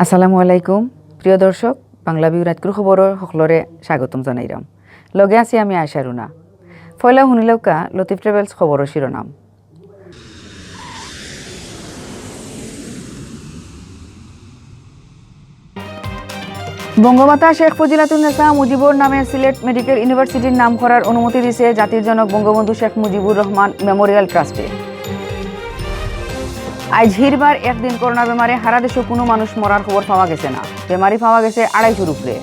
আসসালামু আলাইকুম প্রিয় দর্শক বাংলাভিউ রাজকুর খবর সকলরে স্বাগতম জানাইরাম লগে আছি আমি আয়শা রুনা ফয়লা শুনিলৌকা লতিফ ট্রেভেলস খবরের শিরোনাম বঙ্গমাতা শেখ ফজিলাতুন্নেসা মুজিবুর নামে সিলেট মেডিকেল ইউনিভার্সিটির নাম করার অনুমতি দিয়েছে জাতির জনক বঙ্গবন্ধু শেখ মুজিবুর রহমান মেমোরিয়াল ট্রাস্টে। আজ হিরবার একদিন করোনা বেমারে সারা দেশে কোনো মানুষ মরার খবর পাওয়া গেছে না। বেমারি পাওয়া গেছে 250 উপরে।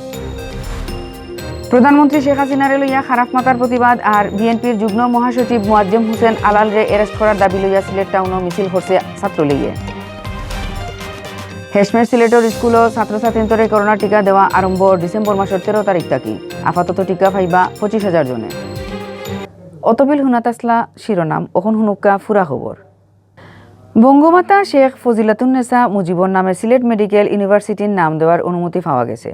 প্রধানমন্ত্রী শেখ হাসিনারে লইয়া খারাপ মাতার প্রতিবাদ আর বিএনপির যুগ্ম মহাসচিব মুয়াজ্জেম হোসেন আলালরে এরেস্ট করার দাবি লইয়া সিলেট টাউনও মিছিল করছে ছাত্রলীগে। হেশমের সিলেটের স্কুলও ছাত্রছাত্রীদের করোনা টিকা দেওয়া আরম্ভ ডিসেম্বর মাসের 13 তারিখ থাকি। আপাতত টিকা পাইবা 25,000 জনে। অতবিল হুনাতাসলা শিরোনাম অখন হুনুকা ফুরা খবর। বঙ্গমাতা শেখ ফজিলাতুন্নেসা মুজিবুর নামে সিলেট মেডিকেল ইউনিভার্সিটির নাম দেওয়ার অনুমতি পাওয়া গেছে।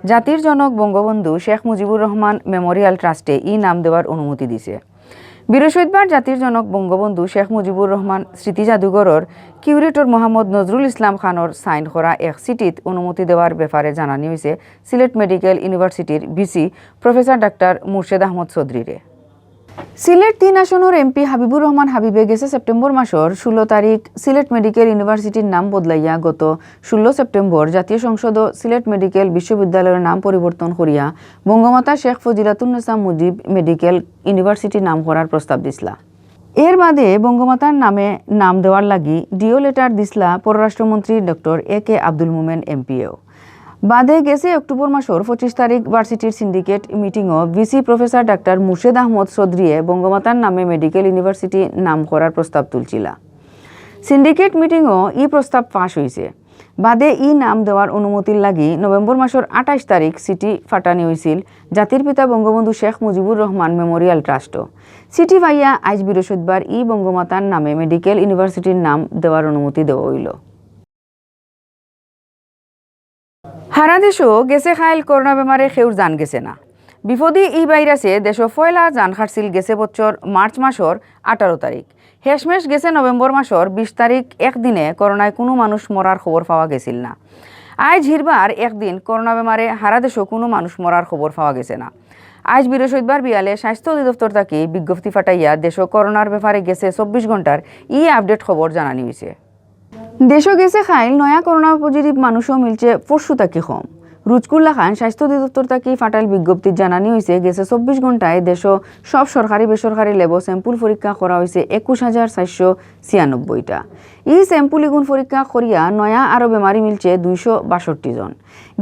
জাতির জনক বঙ্গবন্ধু শেখ মুজিবুর রহমান মেমোরিয়াল ট্রাস্টে এই নাম দেওয়ার অনুমতি দিছে। বৃহস্পতিবার জাতির জনক বঙ্গবন্ধু শেখ মুজিবুর রহমান স্মৃতি জাদুঘরের কিউরেটর মোহাম্মদ নজরুল ইসলাম খানের সাইন করা এক চিঠিত অনুমতি দেওয়ার ব্যাপারে জানানি হয়েছে সিলেট মেডিকেল ইউনিভার্সিটির VC professor doctor Murshed Ahmad চৌধুরীরে। সিলেট 3 আসনের এমপি হাবিবুর রহমান হাবিবে গেছে সেপ্টেম্বর মাসের 16 তারিখ সিলেট মেডিকেল ইউনিভার্সিটির নাম বদলাইয়া গত 16 সেপ্টেম্বর জাতীয় সংসদ সিলেট মেডিকেল বিশ্ববিদ্যালয়ের নাম পরিবর্তন করিয়া বঙ্গমাতা শেখ ফজিলাতুন্নেসা মুজিব মেডিকেল ইউনিভার্সিটি নাম করার প্রস্তাব দিসলা। এর বাদে বঙ্গমাতার নামে নাম দেওয়ার লাগি ডিও লেটার দিসলা পররাষ্ট্রমন্ত্রী ডক্টর এ.কে. আব্দুল মোমেন এমপিও। বাদে গেছে অক্টোবর মাসের 25 তারিখ ভার্সিটির সিন্ডিকেট মিটিংও VC professor doctor Murshed Ahmad চৌধুরীয়ে বঙ্গমাতার নামে মেডিকেল ইউনিভার্সিটি নাম করার প্রস্তাব তুলছিলা। সিন্ডিকেট মিটিংও এই প্রস্তাব পাশ হয়েছে। বাদে ই নাম দেওয়ার অনুমতির লাগি নভেম্বর মাসের 28 তারিখ চিঠি ফাটানি হয়েছিল জাতির পিতা বঙ্গবন্ধু শেখ মুজিবুর রহমান মেমোরিয়াল ট্রাস্টও। চিঠি পাইয়া আজ বৃহস্পতিবার ই বঙ্গমাতার নামে মেডিকেল ইউনিভার্সিটির নাম দেওয়ার অনুমতি দেওয়া হইল। সারা দেশও গেছে খাইল করোনা বেমারে কেউর জান গেছে না। বিপদী এই ভাইরাসে দেশ ফয়লা জান খাটছিল গেছে বছর মার্চ মাসের 18 তারিখ। হেশমেশ গেছে নভেম্বর মাসের 20 তারিখ একদিনে করোনায় কোনো মানুষ মরার খবর পাওয়া গেছিল না। আজ হিরবার একদিন করোনা বেমারে সারা দেশও কোনো মানুষ মরার খবর পাওয়া গেছে না। আজ বৃহস্পতিবার বিয়ালে স্বাস্থ্য অধিদপ্তর থেকে বিজ্ঞপ্তি ফাটাইয়া দেশ করোনার ব্যাপারে গেছে 24 ঘন্টার ই আপডেট খবর জানানি হয়েছে। দেশও গেছে খাইল নয়া করোনা পজিটিভ মানুষও মিলছে 400 থাকি কম। রুজকুল্লা খান স্বাস্থ্য অধিদপ্তর থাকি ফাটাইল বিজ্ঞপ্তি জানানি হয়েছে গেছে 24 ঘন্টায় দেশ সব সরকারি বেসরকারি ল্যাব স্যাম্পুল পরীক্ষা করা হয়েছে 21,496টা। এই স্যাম্পুল ইগুণ পরীক্ষা করিয়া নয়া আরও বেমারি মিলছে 262 জন।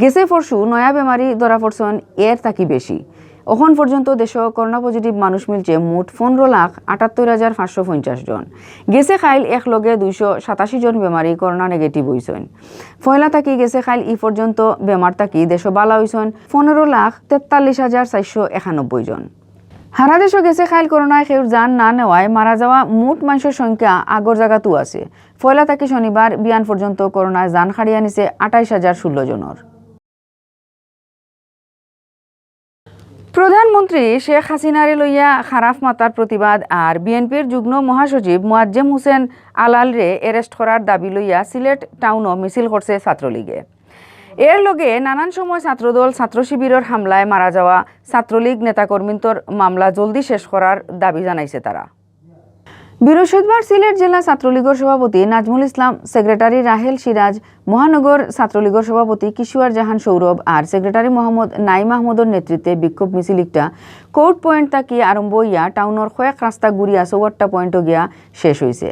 গেছে পরশু নয়া বেমারি ধরা পড়ছেন এর থাকি বেশি। এখন পর্যন্ত দেশ করোনা পজিটিভ মানুষ মিলছে মোট 15,78,550 জন। গেছে খাইল একলগে 287 জন বেমারি করোনা নেগেটিভ হয়েছেন। ফয়লা থাকি গেছে খাইল ই পর্যন্ত বেমার থাকি দেশ বালা হয়েছেন 15,43,491 জন। সারা দেশও গেছে খাইল করোনায় কেউ জান না নেওয়ায় মারা যাওয়া মোট মানুষের সংখ্যা আগর জায়গাতো আছে। ফয়লা থাকি শনিবার বিয়ান পর্যন্ত করোনায় জান হারিয়ে নিছে 28,016 জনের। প্রধানমন্ত্রী শেখ হাসিনারে লইয়া খারাপ মাতার প্রতিবাদ আর বিএনপির যুগ্ম মহাসচিব মুয়াজ্জেম হোসেন আলালরে এরেস্ট করার দাবি লইয়া সিলেট টাউনও মিছিল করছে ছাত্রলীগে। এর লগে নানান সময় ছাত্রদল ছাত্র শিবিরের হামলায় মারা যাওয়া ছাত্রলীগ নেতাকর্মীর মামলা জলদি শেষ করার দাবি জানাইছে তারা। বৃহস্পতিবার সিলেট জেলা ছাত্রলীগের সভাপতি নাজমুল ইসলাম, সেক্রেটারি রাহেল সিরাজ, মহানগর ছাত্রলীগের সভাপতি কিশোর জাহান সৌরভ আর সেক্রেটারি মোহাম্মদ নাইম আহমদের নেতৃত্বে বিক্ষোভ মিছিল একটা কোর্ট পয়েন্ট থাকি আরম্ভ হইয়া টাউনের কয়েক রাস্তা ঘুরিয়া 54টা পয়েন্টও গিয়া শেষ হয়েছে।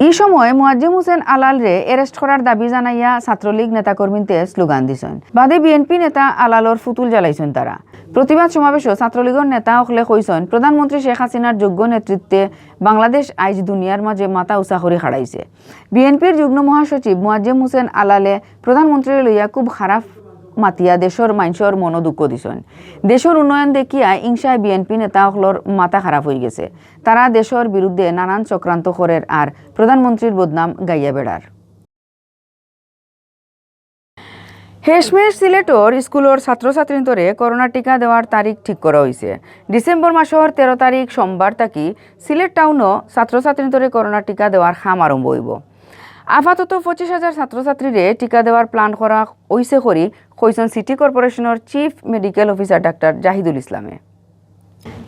এই সময় মুয়াজ্জেম হোসেন আলালরে এরেস্ট করার দাবি জানাইয়া ছাত্রলীগ নেতাকর্মীতে স্লোগান দিছেন। বাদে বিএনপি নেতা আলালর ফুতুল জ্বালাইছেন তারা। প্রতিবাদ সমাবেশও ছাত্রলীগের নেতা হকলে কইছেন প্রধানমন্ত্রী শেখ হাসিনার যোগ্য নেতৃত্বে বাংলাদেশ আইজ দুনিয়ার মাঝে মাথা উঁচা করে খাড়াইছে। বিএনপির যুগ্ম মহাসচিব মুয়াজ্জেম হোসেন আলালে প্রধানমন্ত্রীর লইয়া খুব খারাপ মাতিয়া দেশের মানুষের মনো দুঃখ দিছেন। দেশের উন্নয়ন দেখিয়া ইংসায় বিএনপি নেতা হকলর মাথা খারাপ হয়ে গেছে। তারা দেশের বিরুদ্ধে নানান চক্রান্ত করের আর প্রধানমন্ত্রীর বদনাম গাইয়া বেড়ার। হেশমের সিলেটর স্কুলের ছাত্রছাত্রীদের করোনা টিকা দেওয়ার তারিখ ঠিক করা হয়েছে। ডিসেম্বর মাসের 13 তারিখ সোমবার থাকি সিলেট টাউনও ছাত্রছাত্রীদের করোনা টিকা দেওয়ার খাম আরম্ভ হইব। আপাতত 25,000 ছাত্রছাত্রীরে টিকা দেওয়ার প্ল্যান করা হইছে করি কইছেন সিটি কর্পোরেশনের chief medical officer doctor Zahidul ইসলামে।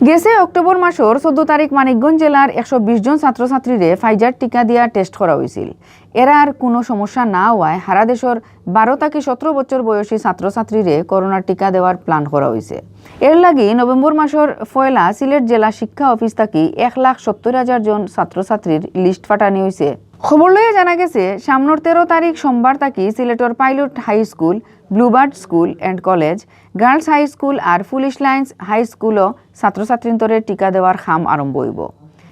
গেছে অক্টোবর মাসের 14 তারিখ মানিকগঞ্জ জেলার 120 জন ছাত্রছাত্রীরে ফাইজার টিকা দিয়া টেস্ট করা হয়েছিল। এর আর কোনো সমস্যা না হওয়ায় সারা দেশের 12 থেকে 17 বছর বয়সী ছাত্রছাত্রীরে করোনার টিকা দেওয়ার প্ল্যান করা হয়েছে। এর লাগি নভেম্বর মাসের পয়লা সিলেট জেলা শিক্ষা অফিস থাকি 1,70,000 জন ছাত্রছাত্রীর লিস্ট পাঠানি হয়েছে। খবর লইয়া জানা গেছে সামনের 13 তারিখ সোমবার থাকি সিলেটের pilot high school, bluebird school and college, girls high school আর পুলিশ লাইন্স হাই স্কুলও ছাত্রছাত্রীন্তরে টিকা দেওয়ার খাম আরম্ভ হইব।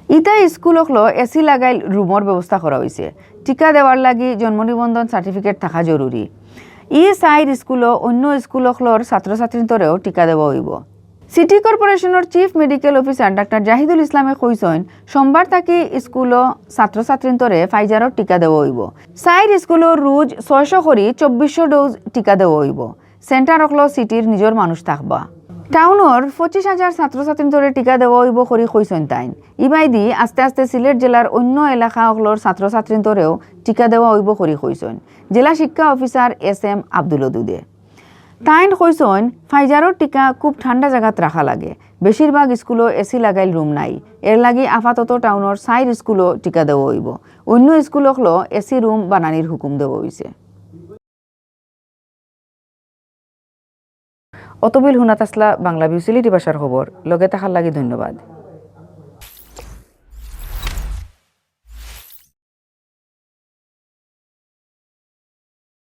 ইটা স্কুলকলো এসি লাগাইল রুমর ব্যবস্থা করা হয়েছে। টিকা দেওয়ার লাগি জন্ম নিবন্ধন সার্টিফিকেট থাকা জরুরি। সাইড স্কুলও অন্য স্কুলকলোর ছাত্রছাত্রীন্তরেও টিকা দেওয়া হইব। সিটি কর্পোরেশনের chief medical officer doctor Zahidul ইসলামে কইছেন সোমবার থাকি স্কুলও ছাত্রছাত্রীন্তরে ফাইজারের টিকা দেওয়া হইব। সাইড স্কুলও রোজ 600 করে 2400 ডোজ টিকা দেওয়া হইব। সেন্টার অকলো সিটির নিজের মানুষ থাকবা। টাউনের 25,000 ছাত্রছাত্রীন্তরে টিকা দেওয়া হইব করি কইছেন তাইন। ইবাইদি আস্তে আস্তে সিলেট জেলার অন্য এলাকা অকলোর ছাত্রছাত্রীন্তরেও টিকা দেওয়া হইব করি কইছেন জেলা শিক্ষা অফিসার SM আব্দুল ওদুদে। তাইন কইছেন ফাইজারের টিকা খুব ঠান্ডা জায়গাত রাখা লাগে। বেশিরভাগ স্কুলও এসি লাগাইল রুম নাই। এর লাগি আপাতত টাউনের সাইড স্কুলও টিকা দেওয়া হইব। অন্য স্কুলকলো এসি রুম বানানির হুকুম দেওয়া হইছে। অতবিল হুনাত আসলা বাংলা ভিউ সিলেটি ভাষার খবর লগে থাকার লাগি ধন্যবাদ।